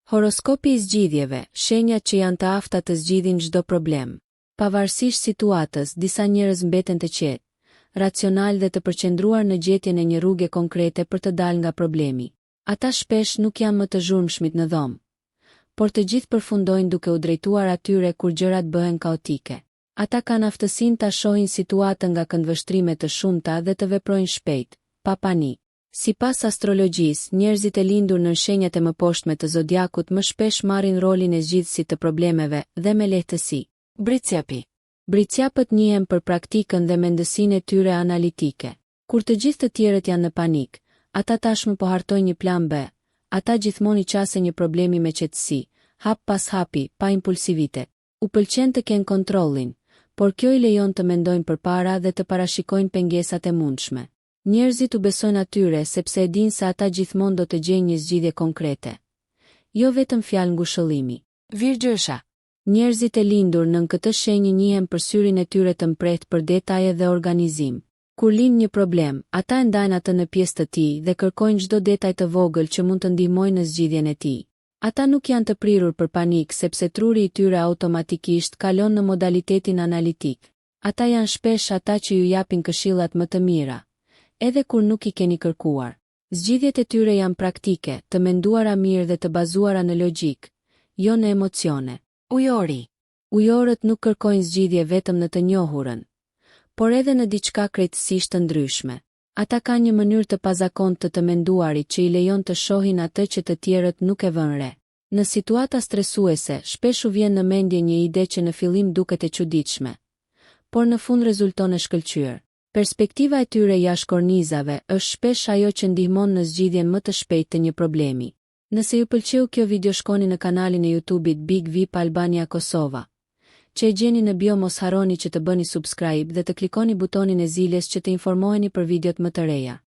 Horoskopi i zgjidhjeve, shenjat që janë të afta të zgjidhin çdo problem. Pavarësisht situatës, disa njerëz mbeten të qetë, racional dhe të përqendruar në gjetjen e një rrugë konkrete për të dalë nga problemi. Ata shpesh nuk janë më të zhurmshmit në dhomë, por të gjithë përfundojnë duke u drejtuar atyre kur gjërat bëhen kaotike. Ata kanë aftësinë ta shohin situatën nga këndvështrime të shumta dhe të veprojnë shpejt, pa panik. Sipas astrologjisë, njerëzit e lindur në shenjat e mëposhtme të zodiakut më shpesh marrin rolin e zgjidhësit të problemeve dhe me lehtësi. Bricjapi. Bricjapët njihen për praktikën dhe mendësinë e tyre analitike. Kur të gjithë të tjerët janë në panik, ata tashmë po hartojnë një plan B. Ata gjithmonë i qasen një problemi me qetësi, hap pas hapi, pa impulsivitet. U pëlqen të kenë kontrollin, por kjo i lejon të mendojnë përpara dhe të parashikojnë pengesat e mundshme. Njerëzit u besojnë atyre sepse e dinë se ata gjithmonë do të gjejnë një zgjidhje konkrete. Jo vetëm fjalë ngushëllimi. Virgjësha. Njerëzit e lindur në këtë shenjë njihen për syrin e tyre të mprehtë për detaje dhe organizim. Kur lind një problem, ata e ndajnë atë në pjesë të tij dhe kërkojnë çdo detaj të vogël që mund të ndihmojnë në zgjidhjen e tij. Ata nuk janë të prirur për panik sepse truri i tyre automatikisht kalon në modalitetin analitik. Ata janë shpesh ata që ju japin këshillat më të mira, edhe kur nuk i keni kërkuar. Zgjidhjet e tyre janë praktike, të menduara mirë dhe të bazuara në logjik, jo në emocione. Ujori. Ujorët nuk kërkojnë zgjidhje vetëm në të njohurën, por edhe në diçka krejtësisht të ndryshme. Ata kanë një mënyrë të pazakontë të menduarit që i lejon të shohin atë që të tjerët nuk e vënë re. Në situata stresuese, shpesh u vjen në mendje një ide që në fillim duket e çuditshme, por në fund rezulton e shkëlqyer. Perspektiva e tyre jashtë kornizave është shpesh ajo që ndihmon në zgjidhjen më të shpejtë të një problemi. Nëse ju pëlqeu kjo video, shkoni në kanalin e YouTube-it Big VIP Albania Kosova, që e gjeni në bio. Mos harroni që të bëni subscribe dhe të klikoni butonin e ziljes që të informoheni për videot më të reja.